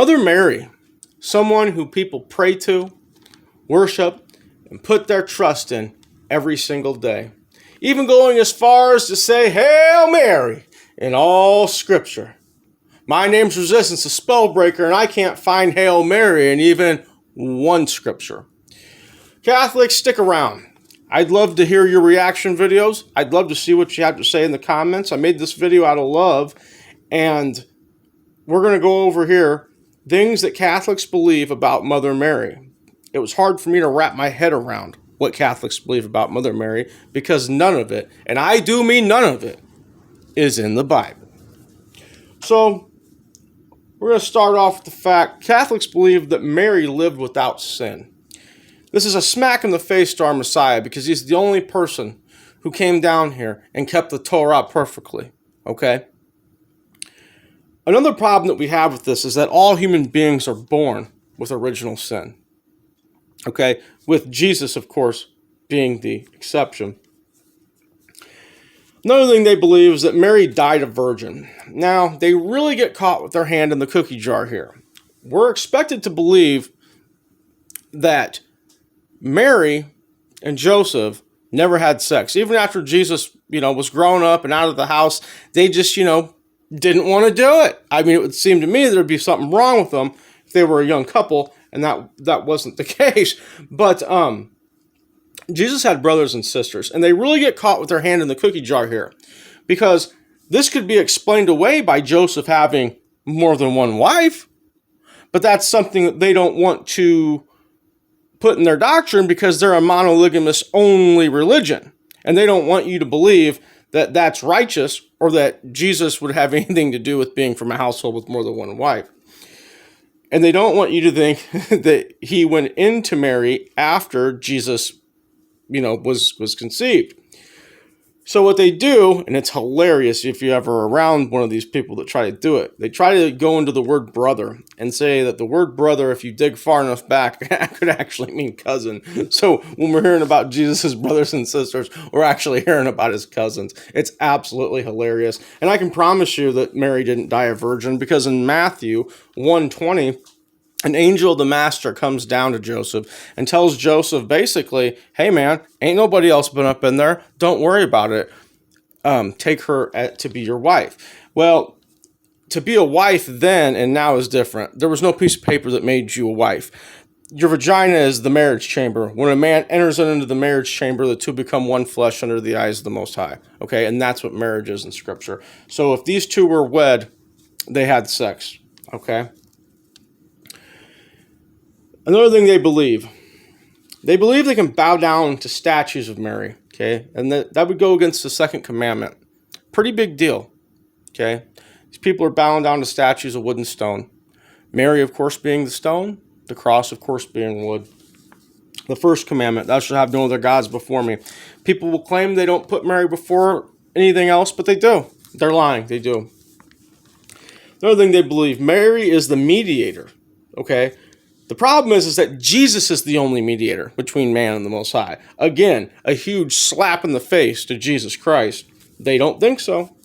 Mother Mary, someone who people pray to, worship, and put their trust in every single day. Even going as far as to say, Hail Mary, in all Scripture. My name's Resistance, a spellbreaker, and I can't find Hail Mary in even one Scripture. Catholics, stick around. I'd love to hear your reaction videos. I'd love to see what you have to say in the comments. I made this video out of love, and we're going to go over here things that Catholics believe about Mother Mary. It was hard for me to wrap my head around what Catholics believe about Mother Mary because none of it, and I do mean none of it, is in the Bible. So, we're going to start off with the fact Catholics believe that Mary lived without sin. This is a smack in the face to our Messiah because he's the only person who came down here and kept the Torah perfectly. Okay? Another problem that we have with this is that all human beings are born with original sin. Okay? With Jesus, of course, being the exception. Another thing they believe is that Mary died a virgin. Now, they really get caught with their hand in the cookie jar here. We're expected to believe that Mary and Joseph never had sex. Even after Jesus, was grown up and out of the house, they just, didn't want to do it. I mean, it would seem to me there'd be something wrong with them if they were a young couple, and that wasn't the case. But Jesus had brothers and sisters, and they really get caught with their hand in the cookie jar here, because this could be explained away by Joseph having more than one wife, but that's something that they don't want to put in their doctrine because they're a monolygamous only religion, and they don't want you to believe that that's righteous or that Jesus would have anything to do with being from a household with more than one wife. And they don't want you to think that he went into Mary after Jesus, was conceived. So what they do, and it's hilarious if you're ever around one of these people that try to do it, they try to go into the word brother and say that the word brother, if you dig far enough back, could actually mean cousin. So when we're hearing about Jesus' brothers and sisters, we're actually hearing about his cousins. It's absolutely hilarious. And I can promise you that Mary didn't die a virgin, because in Matthew 1:20, an angel of the master comes down to Joseph and tells Joseph basically, hey man, ain't nobody else been up in there. Don't worry about it. Take her to be your wife. Well, to be a wife then and now is different. There was no piece of paper that made you a wife. Your vagina is the marriage chamber. When a man enters into the marriage chamber, the two become one flesh under the eyes of the Most High. Okay, and that's what marriage is in Scripture. So if these two were wed, they had sex. Okay? Another thing they believe they can bow down to statues of Mary, okay? And that would go against the second commandment. Pretty big deal, okay? These people are bowing down to statues of wood and stone. Mary, of course, being the stone. The cross, of course, being wood. The first commandment, thou shalt have no other gods before me. People will claim they don't put Mary before anything else, but they do. They're lying. They do. Another thing they believe, Mary is the mediator, okay? The problem is that Jesus is the only mediator between man and the Most High. Again, a huge slap in the face to Jesus Christ. They don't think so.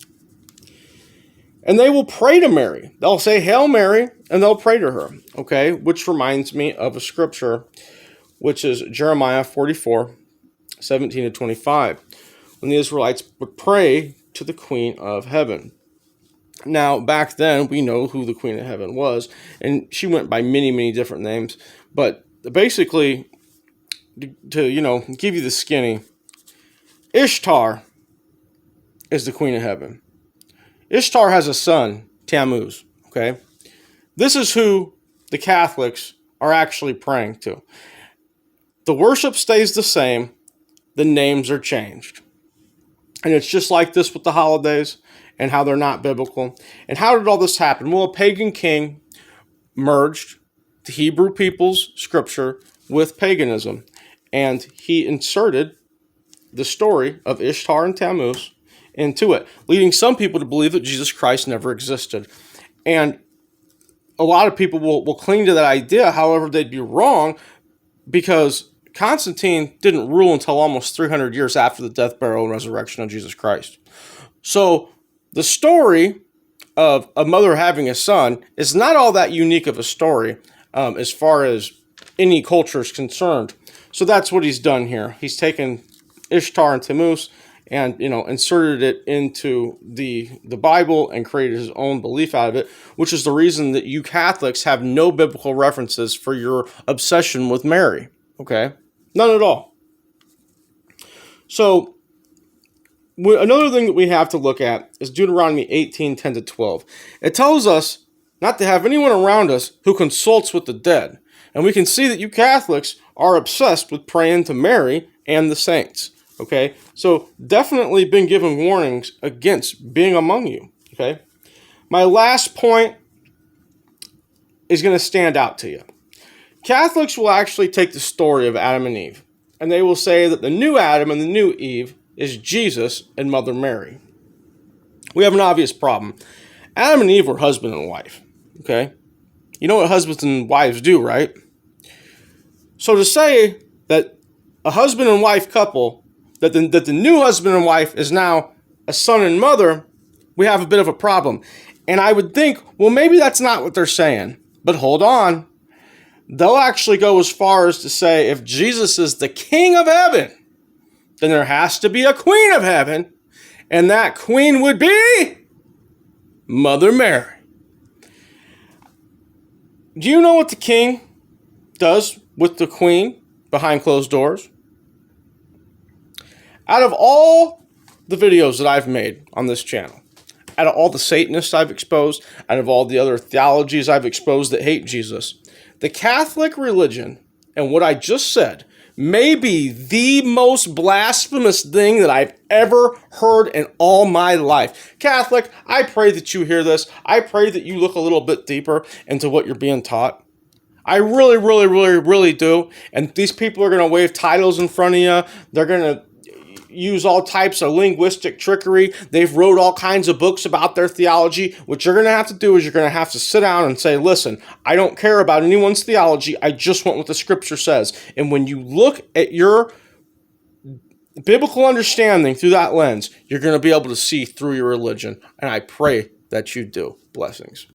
And they will pray to Mary. They'll say, Hail Mary, and they'll pray to her. Okay, which reminds me of a scripture, which is Jeremiah 44:17-25, when the Israelites would pray to the Queen of Heaven. Now, back then, we know who the Queen of Heaven was, and she went by many, many different names. But basically, to give you the skinny, Ishtar is the Queen of Heaven. Ishtar has a son, Tammuz, okay? This is who the Catholics are actually praying to. The worship stays the same, the names are changed. And it's just like this with the holidays and how they're not biblical. And how did all this happen? Well, a pagan king merged the Hebrew people's scripture with paganism. And he inserted the story of Ishtar and Tammuz into it, leading some people to believe that Jesus Christ never existed. And a lot of people will cling to that idea. However, they'd be wrong, because Constantine didn't rule until almost 300 years after the death, burial, and resurrection of Jesus Christ. So the story of a mother having a son is not all that unique of a story as far as any culture is concerned. So that's what he's done here. He's taken Ishtar and Tammuz and inserted it into the Bible and created his own belief out of it, which is the reason that you Catholics have no biblical references for your obsession with Mary. Okay? None at all. So another thing that we have to look at is Deuteronomy 18:10-12. It tells us not to have anyone around us who consults with the dead. And we can see that you Catholics are obsessed with praying to Mary and the saints. Okay? So definitely been given warnings against being among you. Okay? My last point is going to stand out to you. Catholics will actually take the story of Adam and Eve, and they will say that the new Adam and the new Eve is Jesus and Mother Mary. We have an obvious problem. Adam and Eve were husband and wife. Okay? You know what husbands and wives do, right? So to say that a husband and wife couple, that the new husband and wife is now a son and mother, we have a bit of a problem. And I would think, well, maybe that's not what they're saying. But hold on. They'll actually go as far as to say if Jesus is the King of heaven, then there has to be a Queen of heaven, and that queen would be Mother Mary. Do you know what the king does with the queen behind closed doors? Out of all the videos that I've made on this channel, out of all the Satanists I've exposed, out of all the other theologies I've exposed that hate Jesus, the Catholic religion and what I just said may be the most blasphemous thing that I've ever heard in all my life. Catholic, I pray that you hear this. I pray that you look a little bit deeper into what you're being taught. I really, really, really, really do. And these people are going to wave titles in front of you. They're going to use all types of linguistic trickery. They've wrote all kinds of books about their theology. What you're going to have to do is you're going to have to sit down and say, listen, I don't care about anyone's theology. I just want what the scripture says. And when you look at your biblical understanding through that lens, you're going to be able to see through your religion. And I pray that you do. Blessings.